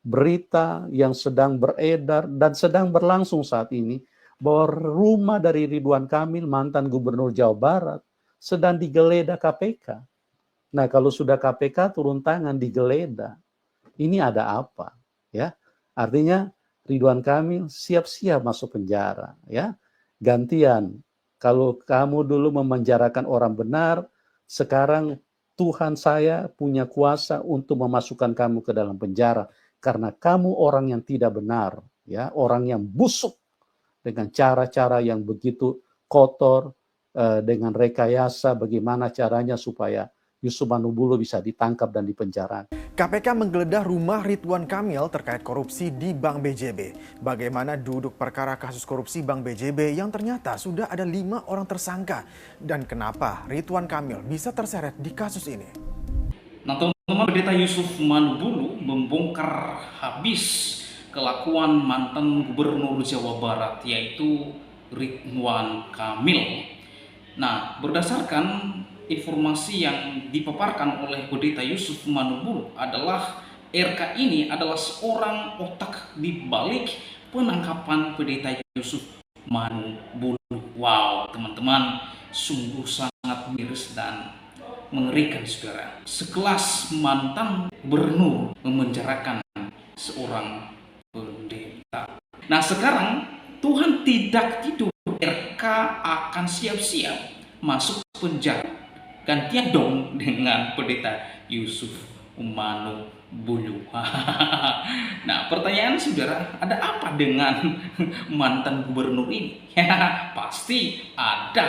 berita yang sedang beredar dan sedang berlangsung saat ini, bahwa rumah dari Ridwan Kamil, mantan gubernur Jawa Barat, sedang digeledah KPK. Nah, kalau sudah KPK turun tangan digeledah, ini ada apa? Ya, artinya Ridwan Kamil siap-siap masuk penjara. Ya, gantian. Kalau kamu dulu memenjarakan orang benar, sekarang Tuhan saya punya kuasa untuk memasukkan kamu ke dalam penjara karena kamu orang yang tidak benar, ya, orang yang busuk dengan cara-cara yang begitu kotor, dengan rekayasa bagaimana caranya supaya Yusuf Manubulu bisa ditangkap dan dipenjara. KPK menggeledah rumah Ridwan Kamil terkait korupsi di Bank BJB. Bagaimana duduk perkara kasus korupsi Bank BJB yang ternyata sudah ada 5 orang tersangka. Dan kenapa Ridwan Kamil bisa terseret di kasus ini? Nah, teman-teman, Pendeta Yusuf Manubulu membongkar habis kelakuan mantan gubernur Jawa Barat, yaitu Ridwan Kamil. Nah, berdasarkan informasi yang dipaparkan oleh Pendeta Yusuf Manubulu adalah RK ini adalah seorang otak di balik penangkapan Pendeta Yusuf Manubulu. Wow, teman-teman, sungguh sangat miris dan mengerikan, saudara. Sekelas mantan gubernur memenjarakan seorang pendeta. Nah, sekarang Tuhan tidak tidur. RK akan siap-siap masuk penjara. Gantian dong dengan pendeta Yusuf Manubulu. Nah, pertanyaan saudara, ada apa dengan mantan gubernur ini? Pasti ada.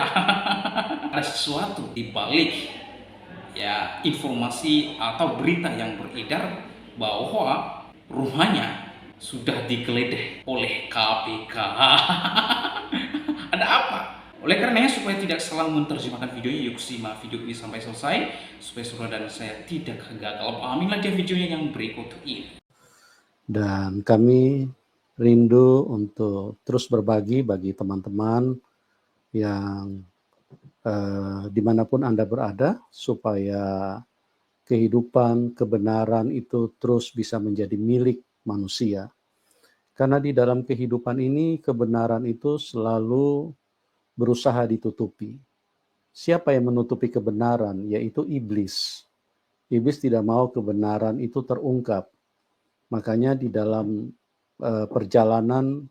Ada sesuatu di balik ya informasi atau berita yang beredar bahwa rumahnya sudah digeledah oleh KPK. Ada apa? Oleh karenanya, supaya tidak salah menerjemahkan video ini, yuk simak video ini sampai selesai supaya saudara dan saya tidak gagal pahami lagi videonya yang berikut ini. Dan kami rindu untuk terus berbagi bagi teman-teman yang dimanapun Anda berada, supaya kehidupan, kebenaran itu terus bisa menjadi milik manusia. Karena di dalam kehidupan ini, kebenaran itu selalu berusaha ditutupi. Siapa yang menutupi kebenaran? Yaitu iblis. Iblis tidak mau kebenaran itu terungkap. Makanya di dalam perjalanan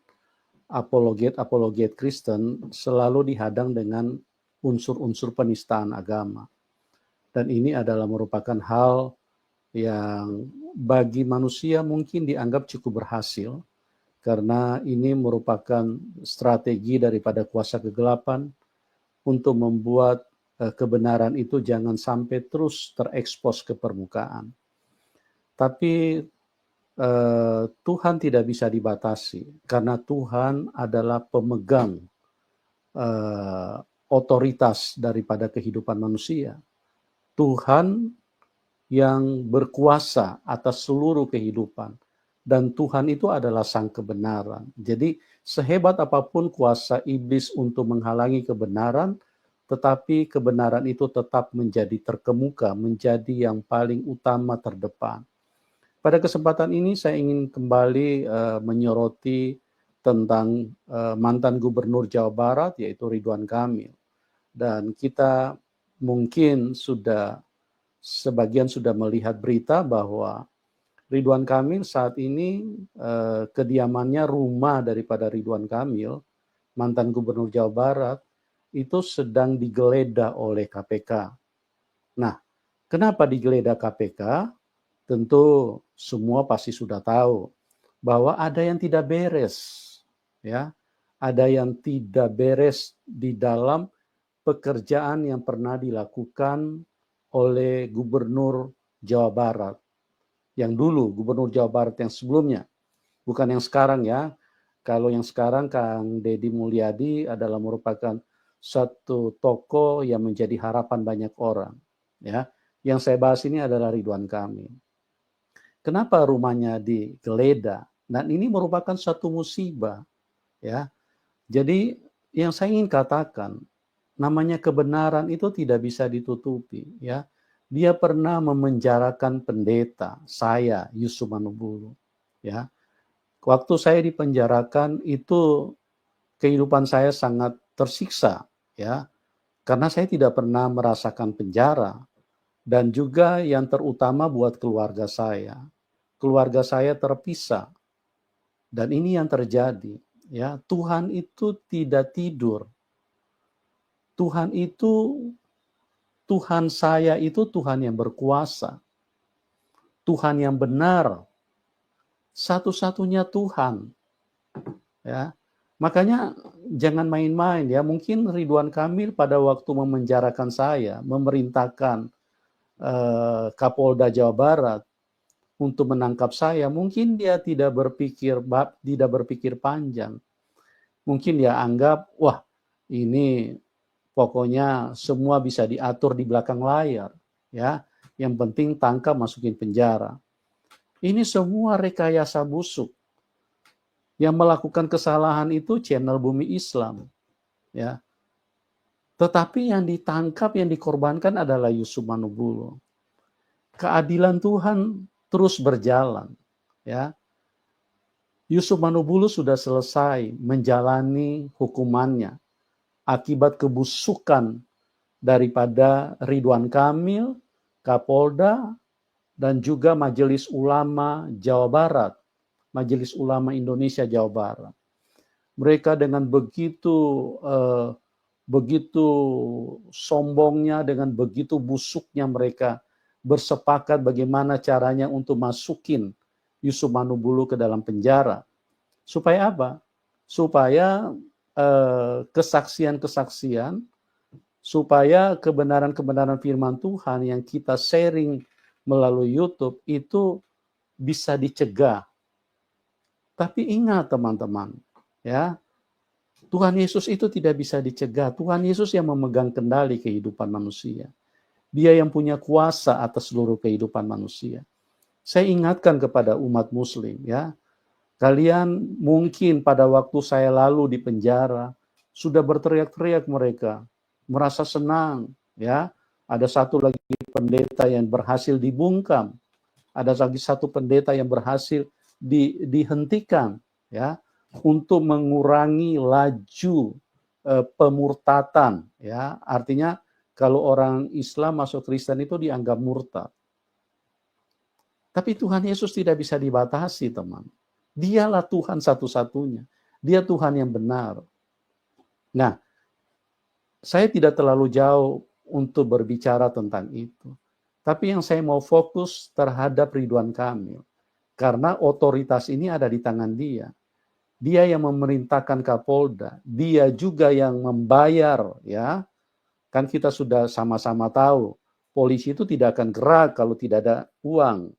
apologet Kristen selalu dihadang dengan unsur-unsur penistaan agama. Dan ini adalah merupakan hal yang bagi manusia mungkin dianggap cukup berhasil, karena ini merupakan strategi daripada kuasa kegelapan untuk membuat kebenaran itu jangan sampai terus terekspos ke permukaan. Tapi Tuhan tidak bisa dibatasi, karena Tuhan adalah pemegang otoritas daripada kehidupan manusia. Tuhan yang berkuasa atas seluruh kehidupan. Dan Tuhan itu adalah sang kebenaran. Jadi sehebat apapun kuasa iblis untuk menghalangi kebenaran, tetapi kebenaran itu tetap menjadi terkemuka, menjadi yang paling utama terdepan. Pada kesempatan ini saya ingin kembali menyoroti tentang mantan gubernur Jawa Barat, yaitu Ridwan Kamil. Dan kita mungkin sebagian sudah melihat berita bahwa Ridwan Kamil saat ini kediamannya, rumah daripada Ridwan Kamil, mantan gubernur Jawa Barat, itu sedang digeledah oleh KPK. Nah, kenapa digeledah KPK? Tentu semua pasti sudah tahu bahwa ada yang tidak beres, ya, ada yang tidak beres di dalam pekerjaan yang pernah dilakukan oleh Gubernur Jawa Barat. Yang dulu, Gubernur Jawa Barat yang sebelumnya. Bukan yang sekarang ya. Kalau yang sekarang Kang Deddy Mulyadi adalah merupakan satu tokoh yang menjadi harapan banyak orang. Ya. Yang saya bahas ini adalah Ridwan Kamil. Kenapa rumahnya digeledah? Dan ini merupakan satu musibah. Ya. Jadi yang saya ingin katakan, namanya kebenaran itu tidak bisa ditutupi. Ya. Dia pernah memenjarakan pendeta, saya, Yusuf Manubulu. ya. Waktu saya dipenjarakan itu kehidupan saya sangat tersiksa, ya, karena saya tidak pernah merasakan penjara. Dan juga yang terutama buat keluarga saya. Keluarga saya terpisah. Dan ini yang terjadi, ya. Tuhan itu tidak tidur. Tuhan itu, Tuhan saya itu Tuhan yang berkuasa. Tuhan yang benar. Satu-satunya Tuhan, ya. Makanya jangan main-main, ya. Mungkin Ridwan Kamil pada waktu memenjarakan saya, memerintahkan Kapolda Jawa Barat untuk menangkap saya, mungkin dia tidak berpikir panjang. Mungkin dia anggap, wah, ini pokoknya semua bisa diatur di belakang layar, ya. Yang penting tangkap, masukin penjara. Ini semua rekayasa busuk. Yang melakukan kesalahan itu channel Bumi Islam, ya. Tetapi yang ditangkap, yang dikorbankan adalah Yusuf Manubulu. Keadilan Tuhan terus berjalan, ya. Yusuf Manubulu sudah selesai menjalani hukumannya akibat kebusukan daripada Ridwan Kamil, Kapolda, dan juga Majelis Ulama Jawa Barat, Majelis Ulama Indonesia Jawa Barat. Mereka dengan begitu sombongnya, dengan begitu busuknya mereka bersepakat bagaimana caranya untuk masukin Yusuf Manubulu ke dalam penjara. Supaya apa? Supaya kesaksian-kesaksian, supaya kebenaran-kebenaran firman Tuhan yang kita sharing melalui YouTube itu bisa dicegah. Tapi ingat teman-teman, ya, Tuhan Yesus itu tidak bisa dicegah. Tuhan Yesus yang memegang kendali kehidupan manusia. Dia yang punya kuasa atas seluruh kehidupan manusia. Saya ingatkan kepada umat muslim, ya. Kalian mungkin pada waktu saya lalu di penjara sudah berteriak-teriak mereka, merasa senang, ya. Ada satu lagi pendeta yang berhasil dibungkam. Ada lagi satu pendeta yang berhasil dihentikan, ya, untuk mengurangi laju pemurtatan, ya. Artinya kalau orang Islam masuk Kristen itu dianggap murtad. Tapi Tuhan Yesus tidak bisa dibatasi, teman. Dialah Tuhan satu-satunya. Dia Tuhan yang benar. Nah, saya tidak terlalu jauh untuk berbicara tentang itu. Tapi yang saya mau fokus terhadap Ridwan Kamil. Karena otoritas ini ada di tangan dia. Dia yang memerintahkan Kapolda. Dia juga yang membayar, ya. Kan kita sudah sama-sama tahu, polisi itu tidak akan gerak kalau tidak ada uang,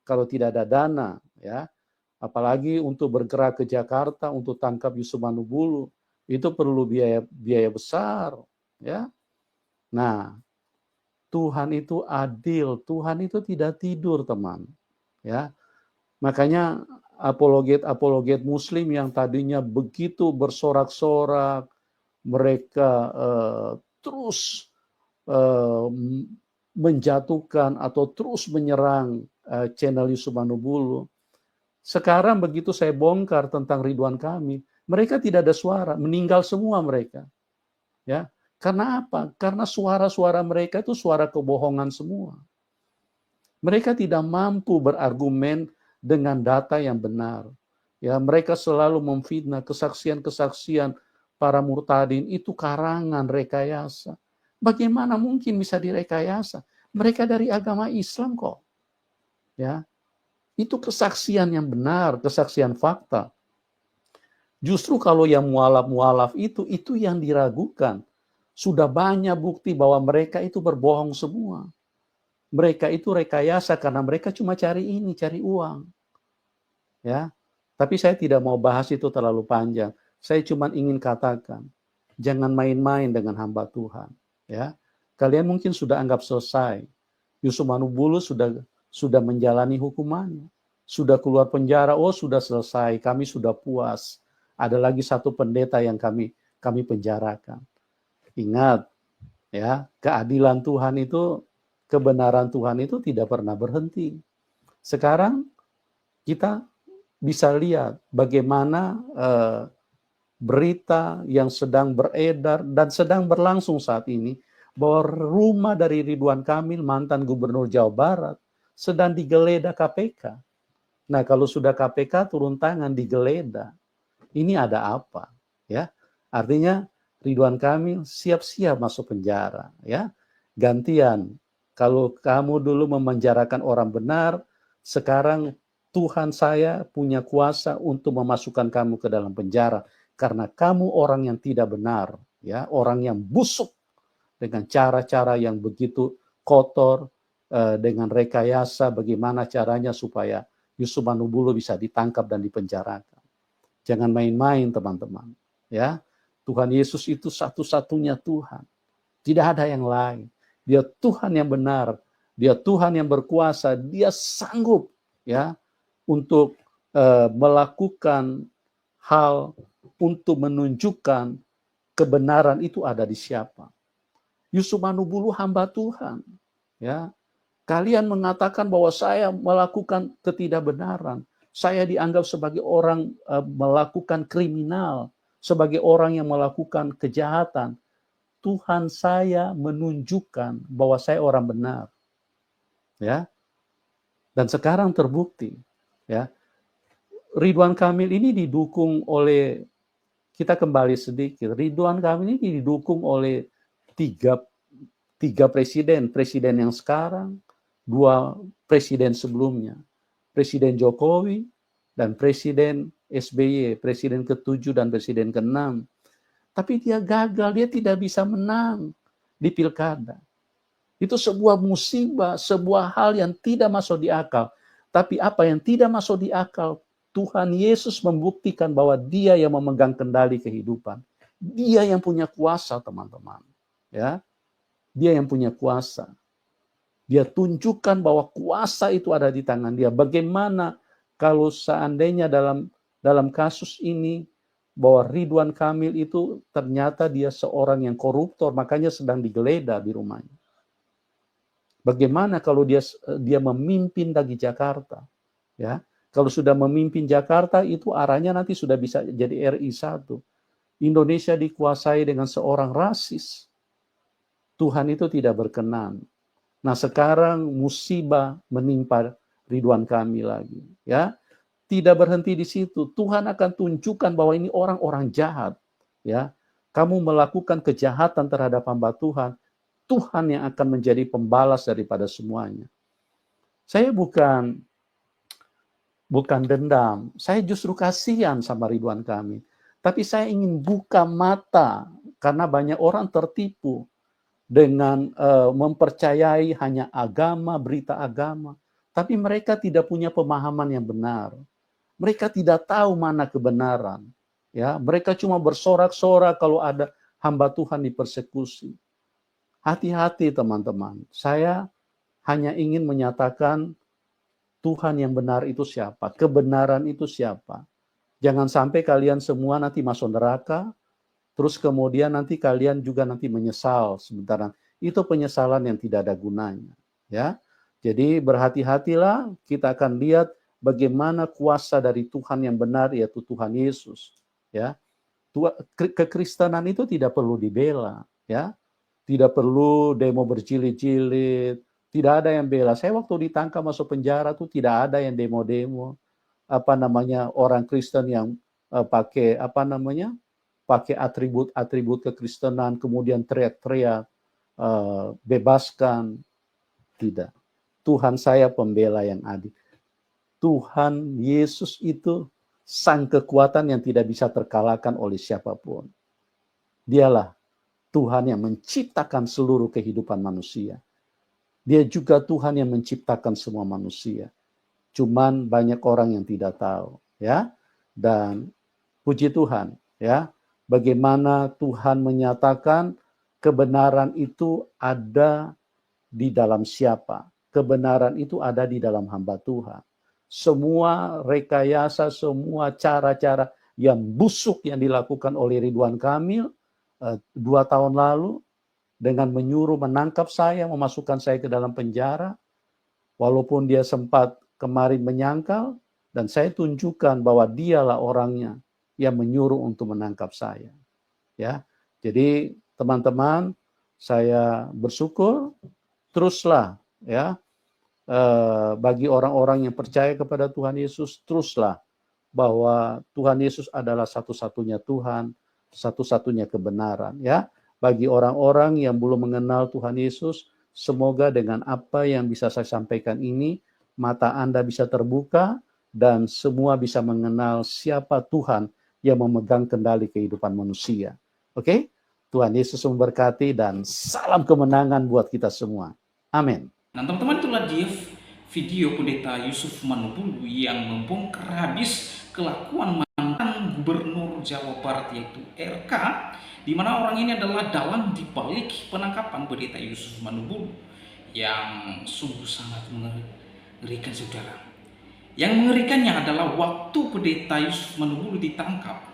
kalau tidak ada dana, ya. Apalagi untuk bergerak ke Jakarta untuk tangkap Yusuf Manubulu, itu perlu biaya besar, ya. Nah, Tuhan itu adil, Tuhan itu tidak tidur, teman. Ya. Makanya apologet Muslim yang tadinya begitu bersorak-sorak, mereka terus menjatuhkan atau terus menyerang channel Yusuf Manubulu. Sekarang begitu saya bongkar tentang Ridwan Kamil, mereka tidak ada suara, meninggal semua mereka. Ya. Karena apa? Karena suara-suara mereka itu suara kebohongan semua. Mereka tidak mampu berargumen dengan data yang benar. Ya, mereka selalu memfitnah, kesaksian-kesaksian para murtadin itu karangan, rekayasa. Bagaimana mungkin bisa direkayasa? Mereka dari agama Islam kok. Ya. Itu kesaksian yang benar, kesaksian fakta. Justru kalau yang mualaf-mualaf itu yang diragukan. Sudah banyak bukti bahwa mereka itu berbohong semua. Mereka itu rekayasa karena mereka cuma cari ini, cari uang. Ya. Tapi saya tidak mau bahas itu terlalu panjang. Saya cuma ingin katakan, jangan main-main dengan hamba Tuhan. Ya. Kalian mungkin sudah anggap selesai. Yusuf Manubulu sudah menjalani hukumannya. Sudah keluar penjara, oh sudah selesai, kami sudah puas. Ada lagi satu pendeta yang kami penjarakan. Ingat, ya, keadilan Tuhan itu, kebenaran Tuhan itu tidak pernah berhenti. Sekarang kita bisa lihat bagaimana berita yang sedang beredar dan sedang berlangsung saat ini, bahwa rumah dari Ridwan Kamil, mantan gubernur Jawa Barat, sedang digeledah KPK. Nah, kalau sudah KPK turun tangan digeledah, ini ada apa? Ya, artinya Ridwan Kamil siap-siap masuk penjara. Ya, gantian. Kalau kamu dulu memenjarakan orang benar, sekarang Tuhan saya punya kuasa untuk memasukkan kamu ke dalam penjara karena kamu orang yang tidak benar, ya, orang yang busuk dengan cara-cara yang begitu kotor, dengan rekayasa bagaimana caranya supaya Yusuf Manubulu bisa ditangkap dan dipenjarakan. Jangan main-main teman-teman. Ya, Tuhan Yesus itu satu-satunya Tuhan. Tidak ada yang lain. Dia Tuhan yang benar. Dia Tuhan yang berkuasa. Dia sanggup ya untuk melakukan hal untuk menunjukkan kebenaran itu ada di siapa. Yusuf Manubulu hamba Tuhan. Ya, kalian mengatakan bahwa saya melakukan ketidakbenaran. Saya dianggap sebagai orang melakukan kriminal, sebagai orang yang melakukan kejahatan. Tuhan saya menunjukkan bahwa saya orang benar. Ya. Dan sekarang terbukti, ya. Ridwan Kamil ini didukung oleh, kita kembali sedikit, Ridwan Kamil ini didukung oleh tiga presiden yang sekarang, 2 presiden sebelumnya, Presiden Jokowi dan Presiden SBY, Presiden ke-7 dan Presiden ke-6. Tapi dia gagal, dia tidak bisa menang di pilkada. Itu sebuah musibah, sebuah hal yang tidak masuk di akal. Tapi apa yang tidak masuk di akal, Tuhan Yesus membuktikan bahwa dia yang memegang kendali kehidupan. Dia yang punya kuasa, teman-teman. Ya, dia yang punya kuasa. Dia tunjukkan bahwa kuasa itu ada di tangan dia. Bagaimana kalau seandainya dalam kasus ini bahwa Ridwan Kamil itu ternyata dia seorang yang koruptor, makanya sedang digeledah di rumahnya. Bagaimana kalau dia memimpin lagi Jakarta? Ya, kalau sudah memimpin Jakarta itu arahnya nanti sudah bisa jadi RI 1. Indonesia dikuasai dengan seorang rasis. Tuhan itu tidak berkenan. Nah, sekarang musibah menimpa Ridwan Kamil lagi, ya. Tidak berhenti di situ. Tuhan akan tunjukkan bahwa ini orang-orang jahat, ya. Kamu melakukan kejahatan terhadap hamba Tuhan, Tuhan yang akan menjadi pembalas daripada semuanya. Saya bukan dendam, saya justru kasihan sama Ridwan Kamil. Tapi saya ingin buka mata karena banyak orang tertipu dengan mempercayai hanya agama, berita agama. Tapi mereka tidak punya pemahaman yang benar. Mereka tidak tahu mana kebenaran. Ya, mereka cuma bersorak-sorak kalau ada hamba Tuhan dipersekusi. Hati-hati teman-teman. Saya hanya ingin menyatakan Tuhan yang benar itu siapa, kebenaran itu siapa. Jangan sampai kalian semua nanti masuk neraka, terus kemudian nanti kalian juga nanti menyesal sebentar. Itu penyesalan yang tidak ada gunanya. Ya, jadi berhati-hatilah. Kita akan lihat bagaimana kuasa dari Tuhan yang benar, yaitu Tuhan Yesus. Ya, kekristenan itu tidak perlu dibela. Ya, tidak perlu demo berjilid-jilid. Tidak ada yang bela. Saya waktu ditangkap masuk penjara tuh tidak ada yang demo-demo. Orang Kristen yang pakai pakai atribut kekristenan, kemudian teriak-teriak, bebaskan. Tidak. Tuhan saya pembela yang adil. Tuhan Yesus itu sang kekuatan yang tidak bisa terkalahkan oleh siapapun. Dialah Tuhan yang menciptakan seluruh kehidupan manusia. Dia juga Tuhan yang menciptakan semua manusia. Cuman banyak orang yang tidak tahu, ya. Dan puji Tuhan, ya. Bagaimana Tuhan menyatakan kebenaran itu ada di dalam siapa? Kebenaran itu ada di dalam hamba Tuhan. Semua rekayasa, semua cara-cara yang busuk yang dilakukan oleh Ridwan Kamil 2 tahun lalu dengan menyuruh menangkap saya, memasukkan saya ke dalam penjara, walaupun dia sempat kemarin menyangkal, dan saya tunjukkan bahwa dialah orangnya yang menyuruh untuk menangkap saya. Ya, jadi teman-teman, saya bersyukur teruslah ya, bagi orang-orang yang percaya kepada Tuhan Yesus, teruslah bahwa Tuhan Yesus adalah satu-satunya Tuhan, satu-satunya kebenaran ya. Bagi orang-orang yang belum mengenal Tuhan Yesus, semoga dengan apa yang bisa saya sampaikan ini, mata Anda bisa terbuka dan semua bisa mengenal siapa Tuhan yang memegang kendali kehidupan manusia. Oke? Tuhan Yesus memberkati dan salam kemenangan buat kita semua. Amin. Nah teman-teman, itulah dia video Pendeta Yusuf Manubulu yang membongkar habis kelakuan mantan Gubernur Jawa Barat yaitu RK, di mana orang ini adalah dalang di balik penangkapan Pendeta Yusuf Manubulu yang sungguh sangat mengerikan, saudara. Yang mengerikannya adalah waktu Pendeta Yusuf Manubulu ditangkap,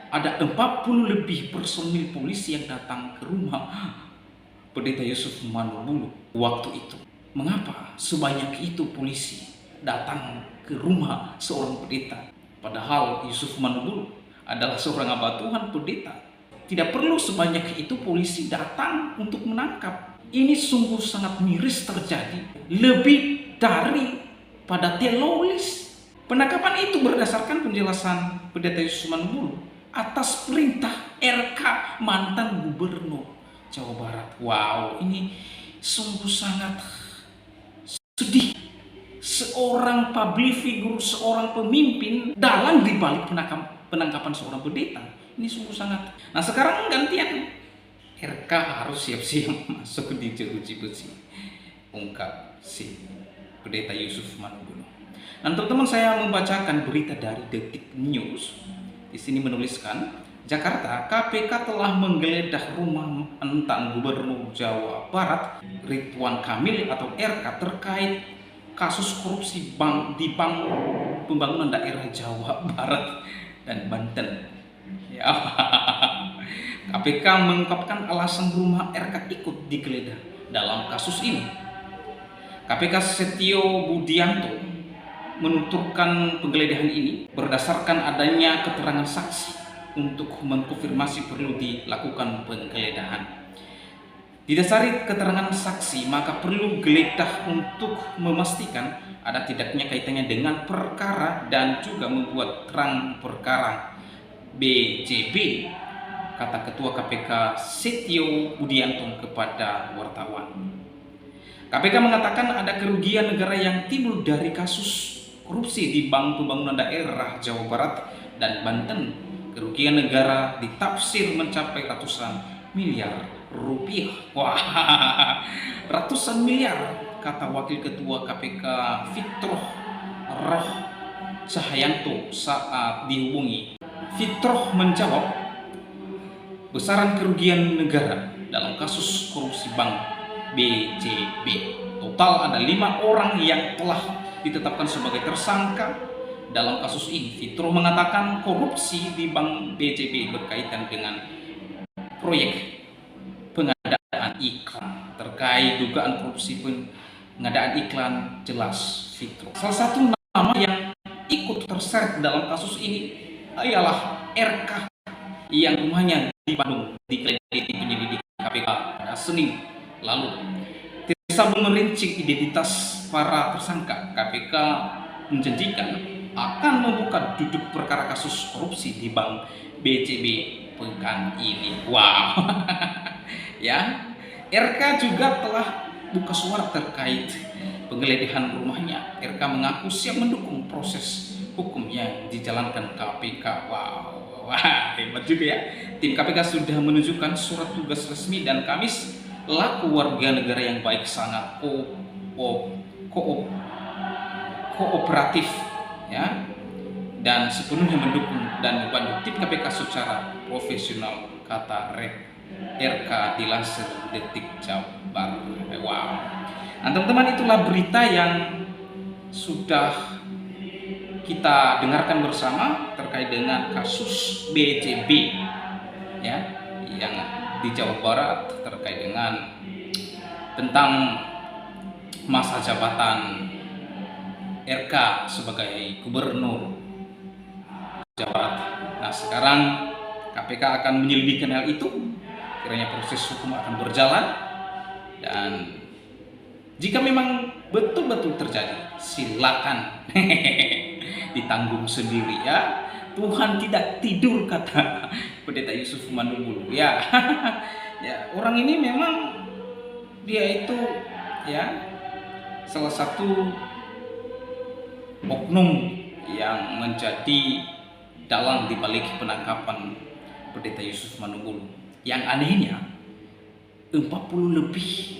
ada 40 lebih personil polisi yang datang ke rumah Pendeta Yusuf Manubulu waktu itu. Mengapa sebanyak itu polisi datang ke rumah seorang pendeta? Padahal Yusuf Manubulu adalah seorang hamba Tuhan, pendeta. Tidak perlu sebanyak itu polisi datang untuk menangkap. Ini sungguh sangat miris terjadi. Lebih dari pada teroris. Penangkapan itu berdasarkan penjelasan Pendeta Yusuf Manubulu atas perintah RK, mantan Gubernur Jawa Barat. Wow, ini sungguh sangat sedih. Seorang public figure, seorang pemimpin dalang dibalik penangkapan seorang pendeta. Ini sungguh sangat. Nah sekarang gantian, RK harus siap-siap masuk di jeruji besi, ungkap si Pendeta Yusuf Manubulu. Nah teman-teman, saya membacakan berita dari Detik News. Di sini menuliskan, Jakarta, KPK telah menggeledah rumah mantan Gubernur Jawa Barat Ridwan Kamil atau RK terkait kasus korupsi di Bank Pembangunan Daerah Jawa Barat dan Banten. Ya. KPK mengungkapkan alasan rumah RK ikut digeledah dalam kasus ini. KPK Setio Budianto menuturkan penggeledahan ini berdasarkan adanya keterangan saksi untuk mengkonfirmasi perlu dilakukan penggeledahan. Didasari keterangan saksi, maka perlu geledah untuk memastikan ada tidaknya kaitannya dengan perkara dan juga membuat terang perkara BJB, kata Ketua KPK Setio Budianto kepada wartawan. KPK mengatakan ada kerugian negara yang timbul dari kasus korupsi di Bank Pembangunan Daerah Jawa Barat dan Banten. Kerugian negara ditafsir mencapai ratusan miliar rupiah. Wah, ratusan miliar, kata Wakil Ketua KPK Fitroh Roh Cahyanto saat dihubungi. Fitroh menjawab, besaran kerugian negara dalam kasus korupsi Bank BJB. Total ada 5 orang yang telah ditetapkan sebagai tersangka dalam kasus ini. Fitroh mengatakan korupsi di Bank BJB berkaitan dengan proyek pengadaan iklan. Terkait dugaan korupsi pengadaan iklan, jelas Fitroh. Salah satu nama yang ikut terseret dalam kasus ini ialah RK yang rumahnya di Bandung digeledah penyelidik KPK pada Senin lalu. Sambil merinci identitas para tersangka, KPK menjanjikan akan membuka duduk perkara kasus korupsi di Bank BJB pekan ini. Wow. Ya, RK juga telah buka suara terkait penggeledahan rumahnya. RK mengaku siap mendukung proses hukum yang dijalankan KPK. Wow, wah, hebat juga ya. Tim KPK sudah menunjukkan surat tugas resmi dan Kamis laku warga negara yang baik, sangat kooperatif ya, dan sepenuhnya mendukung dan membantu tim KPK secara profesional, kata RK dilansir Detik Jabar. Wow. Nah teman-teman, itulah berita yang sudah kita dengarkan bersama terkait dengan kasus BJB ya, yang di Jawa Barat terkait dengan tentang masa jabatan RK sebagai gubernur Jawa Barat. Nah, sekarang KPK akan menyelidiki hal itu. Kiranya proses hukum akan berjalan, dan jika memang betul-betul terjadi, silakan ditanggung sendiri ya. Tuhan tidak tidur, kata Pendeta Yusuf Manubulu ya. Ya, orang ini memang dia itu ya salah satu oknum yang menjadi dalang dibalik penangkapan Pendeta Yusuf Manubulu. Yang anehnya 40 lebih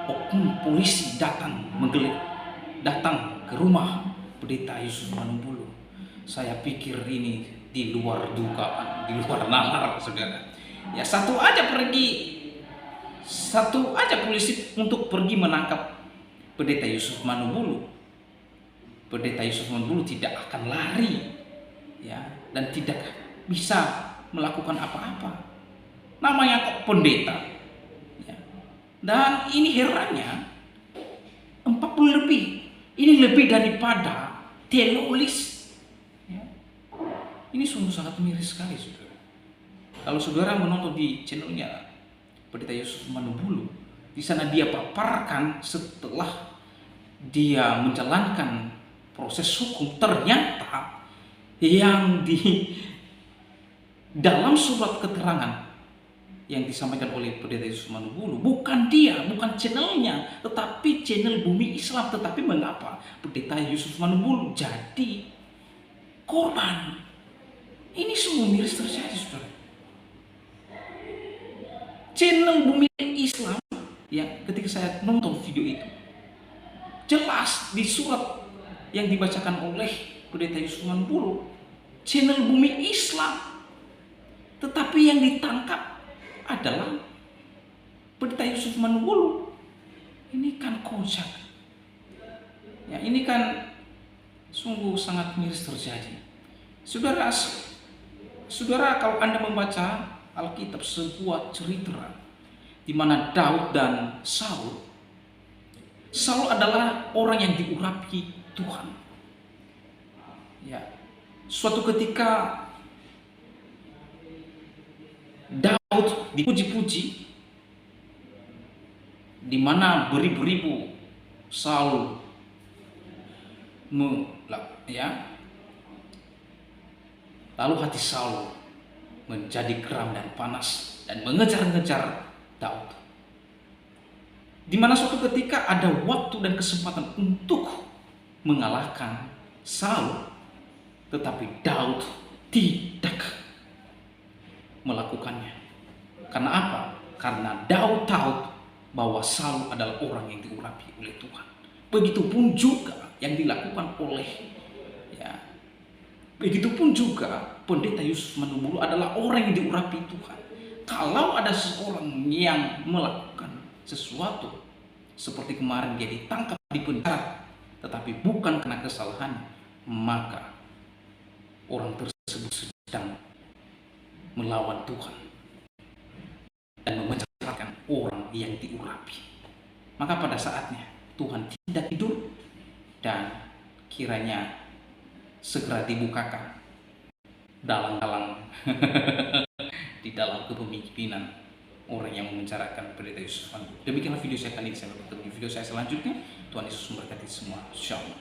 oknum polisi datang ke rumah Pendeta Yusuf Manubulu. Saya pikir ini di luar dugaan, di luar nalar, saudara. Ya, satu aja polisi untuk pergi menangkap Pendeta Yusuf Manubulu. Pendeta Yusuf Manubulu tidak akan lari ya, dan tidak bisa melakukan apa-apa. Namanya kok pendeta ya. Dan ini herannya 40 lebih. Ini lebih daripada teroris ya. Ini sungguh sangat miris sekali, saudara. Kalau saudara menonton di channelnya Pendeta Yusuf Manubulu, di sana dia paparkan setelah dia menjalankan proses hukum, ternyata yang di dalam surat keterangan yang disampaikan oleh Pendeta Yusuf Manubulu bukan dia, bukan channelnya, tetapi channel Bumi Islam. Tetapi mengapa Pendeta Yusuf Manubulu jadi korban? Ini sungguh miris terjadi, saudara. Channel Bumi Islam ya, ketika saya nonton video itu, jelas di surat yang dibacakan oleh Pendeta Yusuf Manubulu, channel Bumi Islam, tetapi yang ditangkap adalah Pendeta Yusuf Manubulu. Ini kan kocak ya, ini kan sungguh sangat miris terjadi. Saudara, kalau Anda membaca Alkitab, sebuah cerita di mana Daud dan Saul adalah orang yang diurapi Tuhan ya. Suatu ketika Daud dipuji-puji, di mana beribu-ribu Saul lalu hati Saul menjadi geram dan panas dan mengejar-ngejar Daud. Di mana suatu ketika ada waktu dan kesempatan untuk mengalahkan Saul, tetapi Daud tidak melakukannya. Karena apa? Karena Daud tahu bahwa Saul adalah orang yang diurapi oleh Tuhan. Begitupun juga yang dilakukan oleh begitupun juga Pendeta Yusuf Manubulu adalah orang yang diurapi Tuhan. Kalau ada seorang yang melakukan sesuatu seperti kemarin dia ditangkap di penjara, tetapi bukan karena kesalahan, maka orang tersebut sedang melawan Tuhan dan memenjarakan orang yang diurapi. Maka pada saatnya Tuhan tidak tidur, dan kiranya segera dibukakan dalang-dalang di dalam kepemimpinan orang yang memenjarakan Pendeta Yusuf Manubulu. Demikianlah video saya kali ini. Sampai bertemu di video saya selanjutnya. Tuhan Yesus memberkati semua. Shalom.